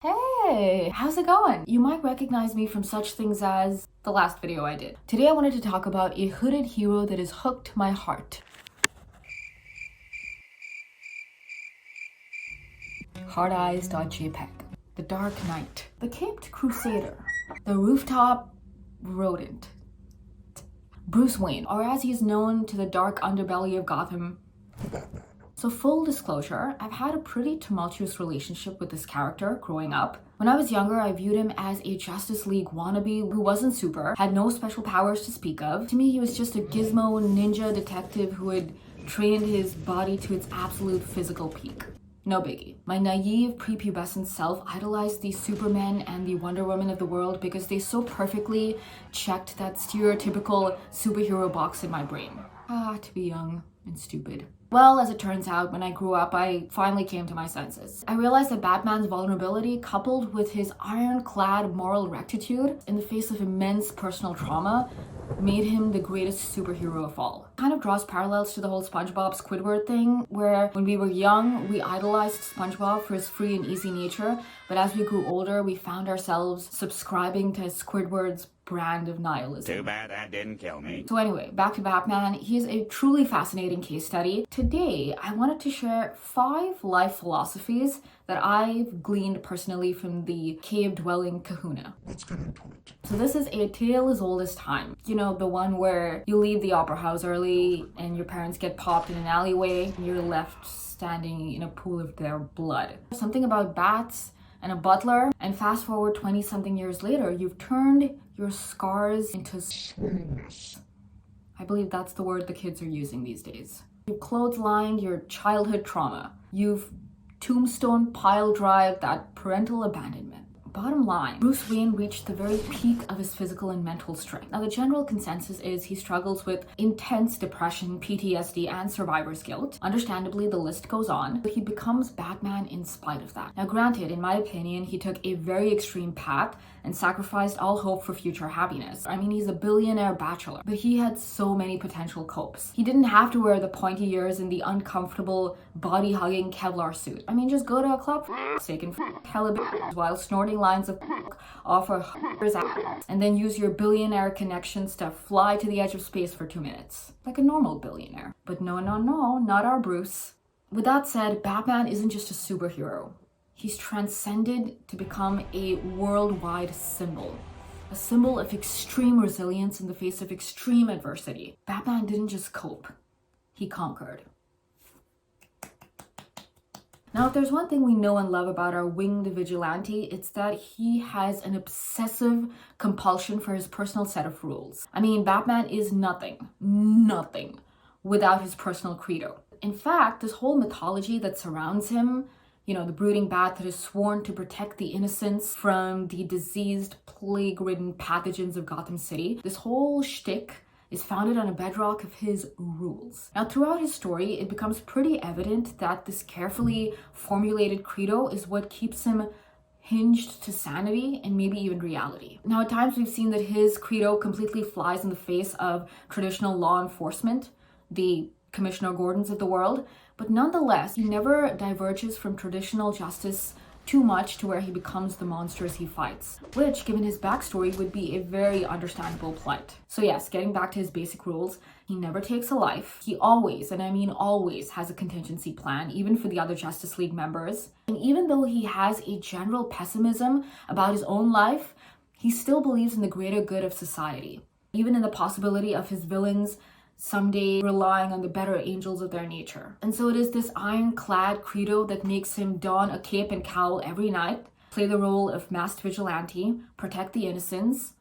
Hey, how's it going? You might recognize me from such things as the last video I did. Today I wanted to talk about a hooded hero that has hooked my heart. Hardeyes.jpg. The Dark Knight. The Caped Crusader. The Rooftop Rodent. Bruce Wayne, or as he is known to the dark underbelly of Gotham, So full disclosure, I've had a pretty tumultuous relationship with this character growing up. When I was younger, I viewed him as a Justice League wannabe who wasn't super, had no special powers to speak of. To me, he was just a gizmo ninja detective who had trained his body to its absolute physical peak. No biggie. My naive prepubescent self idolized the Superman and the Wonder Woman of the world because they so perfectly checked that stereotypical superhero box in my brain. To be young and stupid. Well, as it turns out, when I grew up, I finally came to my senses. I realized that Batman's vulnerability, coupled with his ironclad moral rectitude in the face of immense personal trauma, made him the greatest superhero of all. It kind of draws parallels to the whole SpongeBob Squidward thing, where when we were young, we idolized SpongeBob for his free and easy nature, but as we grew older, we found ourselves subscribing to Squidward's brand of nihilism. Too bad that didn't kill me. So anyway, back to Batman. He is a truly fascinating case study. Today, I wanted to share 5 life philosophies that I've gleaned personally from the cave-dwelling kahuna. Let's get into it. So this is a tale as old as time. You know, the one where you leave the opera house early and your parents get popped in an alleyway and you're left standing in a pool of their blood. Something about bats and a butler, and fast forward 20-something years later, you've turned your scars into Swoleness. I believe that's the word the kids are using these days. You've clotheslined your childhood trauma. You've tombstone pile drive that parental abandonment. Bottom line, Bruce Wayne reached the very peak of his physical and mental strength. Now, the general consensus is he struggles with intense depression, PTSD, and survivor's guilt. Understandably, the list goes on, but he becomes Batman in spite of that. Now, granted, in my opinion, he took a very extreme path and sacrificed all hope for future happiness. I mean, he's a billionaire bachelor, but he had so many potential copes. He didn't have to wear the pointy ears and the uncomfortable, body-hugging Kevlar suit. I mean, just go to a club for sake and hella bitches while snorting lines of off a ass, and then use your billionaire connections to fly to the edge of space for 2 minutes. Like a normal billionaire. But no, not our Bruce. With that said, Batman isn't just a superhero. He's transcended to become a worldwide symbol. A symbol of extreme resilience in the face of extreme adversity. Batman didn't just cope, he conquered. Now, if there's one thing we know and love about our winged vigilante, it's that he has an obsessive compulsion for his personal set of rules. I mean, Batman is nothing without his personal credo. In fact, this whole mythology that surrounds him, you know, the brooding bat that is sworn to protect the innocents from the diseased, plague-ridden pathogens of Gotham City, this whole shtick is founded on a bedrock of his rules. Now, throughout his story, it becomes pretty evident that this carefully formulated credo is what keeps him hinged to sanity and maybe even reality. Now, at times we've seen that his credo completely flies in the face of traditional law enforcement, the Commissioner Gordons of the world, but nonetheless, he never diverges from traditional justice too much to where he becomes the monsters he fights, which, given his backstory, would be a very understandable plight. So yes, getting back to his basic rules, he never takes a life. He always, and I mean always, has a contingency plan, even for the other Justice League members. And even though he has a general pessimism about his own life, he still believes in the greater good of society, even in the possibility of his villains someday relying on the better angels of their nature. And so it is this ironclad credo that makes him don a cape and cowl every night, play the role of masked vigilante, protect the innocents,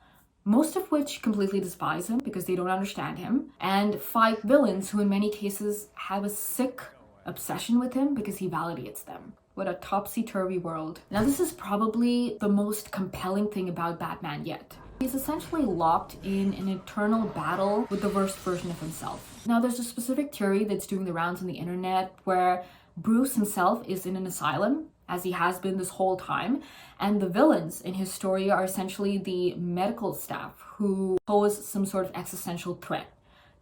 most of which completely despise him because they don't understand him, and fight villains who in many cases have a sick obsession with him because he validates them. What a topsy-turvy world. Now, this is probably the most compelling thing about Batman yet. He's essentially locked in an eternal battle with the worst version of himself. Now, there's a specific theory that's doing the rounds on the internet where Bruce himself is in an asylum, as he has been this whole time, and the villains in his story are essentially the medical staff who pose some sort of existential threat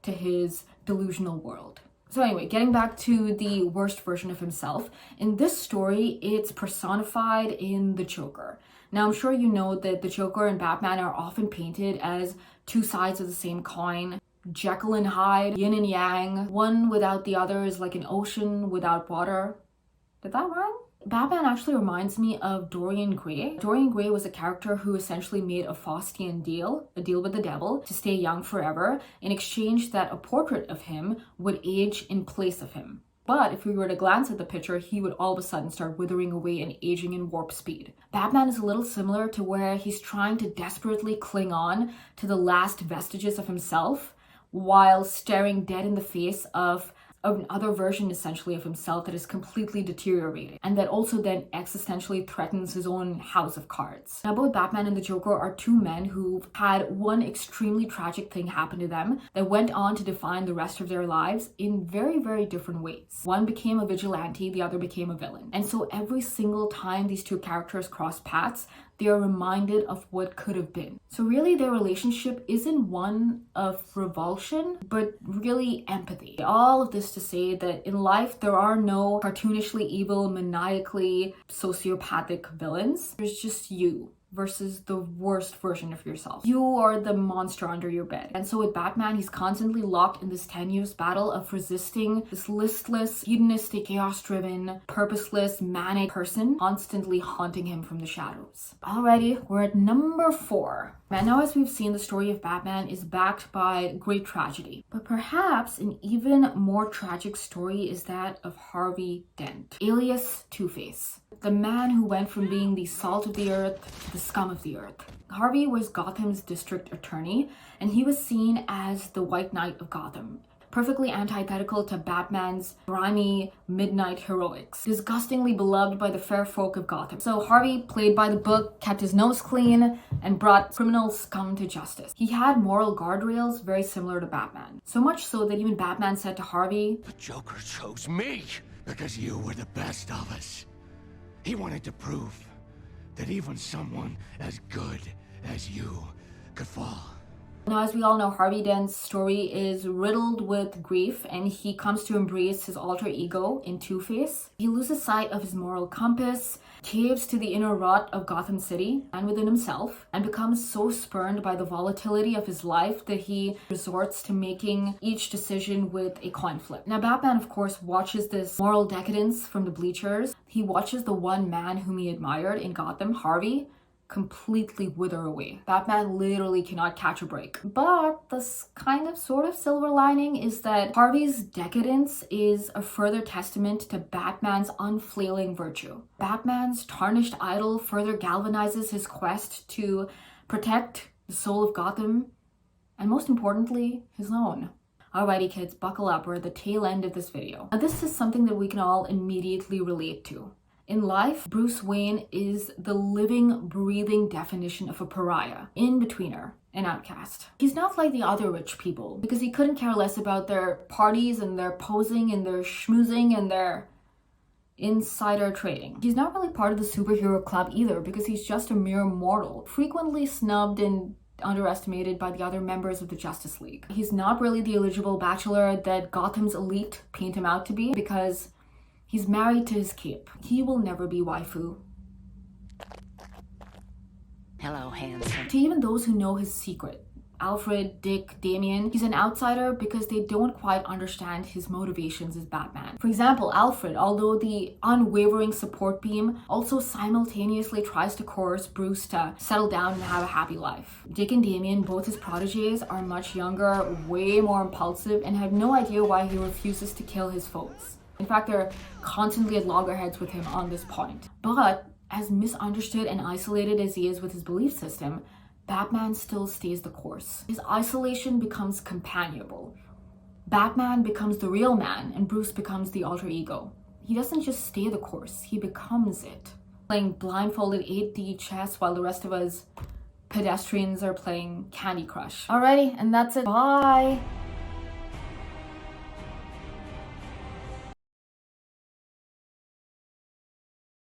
to his delusional world. So anyway, getting back to the worst version of himself, in this story, it's personified in the Joker. Now, I'm sure you know that the Joker and Batman are often painted as two sides of the same coin. Jekyll and Hyde, yin and yang. One without the other is like an ocean without water. Did that rhyme? Batman actually reminds me of Dorian Gray. Dorian Gray was a character who essentially made a Faustian deal, a deal with the devil, to stay young forever, in exchange that a portrait of him would age in place of him. But if we were to glance at the picture, he would all of a sudden start withering away and aging in warp speed. Batman is a little similar to where he's trying to desperately cling on to the last vestiges of himself while staring dead in the face of another version essentially of himself that is completely deteriorating and that also then existentially threatens his own house of cards. Now, both Batman and the Joker are two men who've had one extremely tragic thing happen to them that went on to define the rest of their lives in very, very different ways. One became a vigilante, the other became a villain. And so every single time these two characters cross paths, they are reminded of what could have been. So really their relationship isn't one of revulsion, but really empathy. All of this to say that in life, there are no cartoonishly evil, maniacally sociopathic villains. There's just you versus the worst version of yourself. You are the monster under your bed. And so with Batman, he's constantly locked in this tenuous battle of resisting this listless, hedonistic, chaos-driven, purposeless, manic person constantly haunting him from the shadows. Alrighty, we're at number 4. And now, as we've seen, the story of Batman is backed by great tragedy. But perhaps an even more tragic story is that of Harvey Dent, alias Two-Face, the man who went from being the salt of the earth to the scum of the earth. Harvey was Gotham's district attorney, and he was seen as the White Knight of Gotham, perfectly antithetical to Batman's grimy midnight heroics, disgustingly beloved by the fair folk of Gotham. So Harvey played by the book, kept his nose clean, and brought criminal scum to justice. He had moral guardrails very similar to Batman. So much so that even Batman said to Harvey, The Joker chose me because you were the best of us. He wanted to prove that even someone as good as you could fall. Now, as we all know, Harvey Dent's story is riddled with grief, and he comes to embrace his alter ego in Two-Face. He loses sight of his moral compass, caves to the inner rot of Gotham City and within himself, and becomes so spurned by the volatility of his life that he resorts to making each decision with a coin flip. Now, Batman, of course, watches this moral decadence from the bleachers. He watches the one man whom he admired in Gotham, Harvey, completely wither away. Batman literally cannot catch a break. But this kind of sort of silver lining is that Harvey's decadence is a further testament to Batman's unflailing virtue. Batman's tarnished idol further galvanizes his quest to protect the soul of Gotham, and most importantly, his own. Alrighty kids, buckle up, we're at the tail end of this video. Now this is something that we can all immediately relate to. In life, Bruce Wayne is the living, breathing definition of a pariah, in-betweener, an outcast. He's not like the other rich people, because he couldn't care less about their parties and their posing and their schmoozing and their insider trading. He's not really part of the superhero club either, because he's just a mere mortal, frequently snubbed and underestimated by the other members of the Justice League. He's not really the eligible bachelor that Gotham's elite paint him out to be, because he's married to his cape. He will never be waifu. Hello, handsome. To even those who know his secret, Alfred, Dick, Damian, he's an outsider because they don't quite understand his motivations as Batman. For example, Alfred, although the unwavering support beam, also simultaneously tries to coerce Bruce to settle down and have a happy life. Dick and Damian, both his protégés, are much younger, way more impulsive, and have no idea why he refuses to kill his foes. In fact, they're constantly at loggerheads with him on this point. But as misunderstood and isolated as he is with his belief system, Batman still stays the course. His isolation becomes companionable. Batman becomes the real man, and Bruce becomes the alter ego. He doesn't just stay the course, he becomes it. Playing blindfolded 8D chess while the rest of us pedestrians are playing Candy Crush. Alrighty, and that's it. Bye!